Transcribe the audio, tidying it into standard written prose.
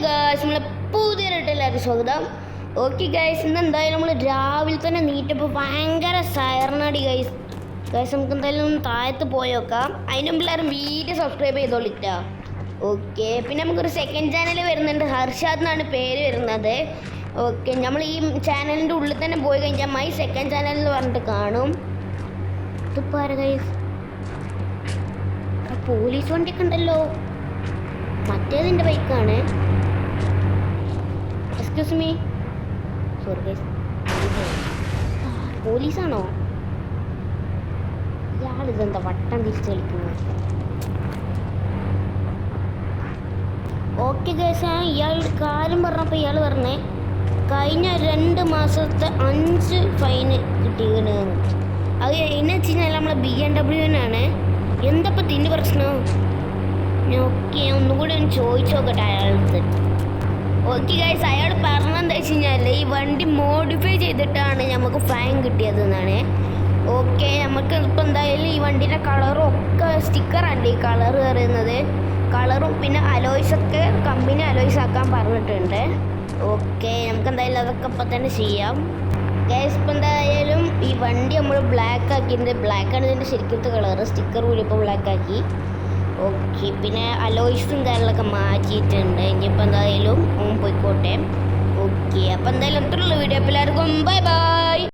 Guys നമ്മളെ പുതിയൊരിട്ട് എല്ലാവരും സ്വാഗതം. ഓക്കെ ഗൈസ്, ഇന്ന് എന്തായാലും നമ്മൾ രാവിലെ തന്നെ നീറ്റപ്പോൾ ഭയങ്കര സൈറനടി ഗൈസ്. നമുക്ക് എന്തായാലും ഒന്ന് താഴത്ത് പോയോക്കാം. അതിന് മുമ്പ് എല്ലാവരും വീഡിയോ സബ്സ്ക്രൈബ് ചെയ്തോളിട്ടാ. ഓക്കെ, പിന്നെ നമുക്കൊരു സെക്കൻഡ് ചാനൽ വരുന്നുണ്ട്, ഹർഷാദ് എന്നാണ് പേര് വരുന്നത്. ഓക്കെ, നമ്മൾ ഈ ചാനലിൻ്റെ ഉള്ളിൽ തന്നെ പോയി കഴിഞ്ഞാൽ മൈ സെക്കൻഡ് ചാനൽ എന്ന് പറഞ്ഞിട്ട് കാണും. ഇതിപ്പോൾ ആരാ ഗൈസ്? പോലീസ് വണ്ടിയൊക്കെ ഉണ്ടല്ലോ. മറ്റേതിൻ്റെ ബൈക്കാണ്. എക്സ്ക്യൂസ് മീ, സോറി ഗൈസ്, പോലീസാണോ? ഇയാളിതെന്താ വട്ടം തിരിച്ച് കളിക്കുന്നത്? ഓക്കെ ഗൈസ്, ഇയാളുടെ കാര്യം പറഞ്ഞപ്പോൾ ഇയാൾ പറഞ്ഞേ കഴിഞ്ഞ 2 മാസത്തെ 5 ഫൈന് കിട്ടിയത്. അത് എന്നു വെച്ച് കഴിഞ്ഞാൽ നമ്മളെ BMW എന്തപ്പോൾ തിൻ്റെ പ്രശ്നം? ഓക്കെ, ഒന്നുകൂടി ഒന്ന് ചോദിച്ചു നോക്കട്ടെ അയാളടുത്ത്. ഓക്കെ ഗൈസ്, അയാൾ പറഞ്ഞതെന്താ വെച്ച് കഴിഞ്ഞാൽ ഈ വണ്ടി മോഡിഫൈ ചെയ്തിട്ടാണ് നമുക്ക് ഫൈൻ കിട്ടിയതെന്നാണ്. ഓക്കെ, നമുക്ക് ഇപ്പോൾ എന്തായാലും ഈ വണ്ടീൻ്റെ കളറും ഒക്കെ സ്റ്റിക്കറാണ് ഈ കളർ പറയുന്നത്. കളറും പിന്നെ അലോയ്സൊക്കെ കമ്പനി അലോയ്സ് ആക്കാൻ പറഞ്ഞിട്ടുണ്ട്. ഓക്കെ, നമുക്ക് എന്തായാലും അതൊക്കെ ഇപ്പം തന്നെ ചെയ്യാം. ഗൈസ്, ഇപ്പം എന്തായാലും ഈ വണ്ടി നമ്മൾ ബ്ലാക്ക് ആക്കിയിട്ടുണ്ട്. ബ്ലാക്കാണ് ഇതിൻ്റെ ശരിക്കത്തെ കളറ്. സ്റ്റിക്കർ കൂടി ഇപ്പോൾ ബ്ലാക്ക് ആക്കി. ഓക്കെ, പിന്നെ അലോയ്സും കാര്യങ്ങളൊക്കെ മാറ്റിയിട്ടുണ്ട്. ഇനിയിപ്പോൾ എന്തായാലും പോയിക്കോട്ടെ. ഓക്കെ, അപ്പോൾ എന്തായാലും അത്രയുള്ള വീഡിയോ. അപ്പോൾ എല്ലാവർക്കും ബൈ ബൈ.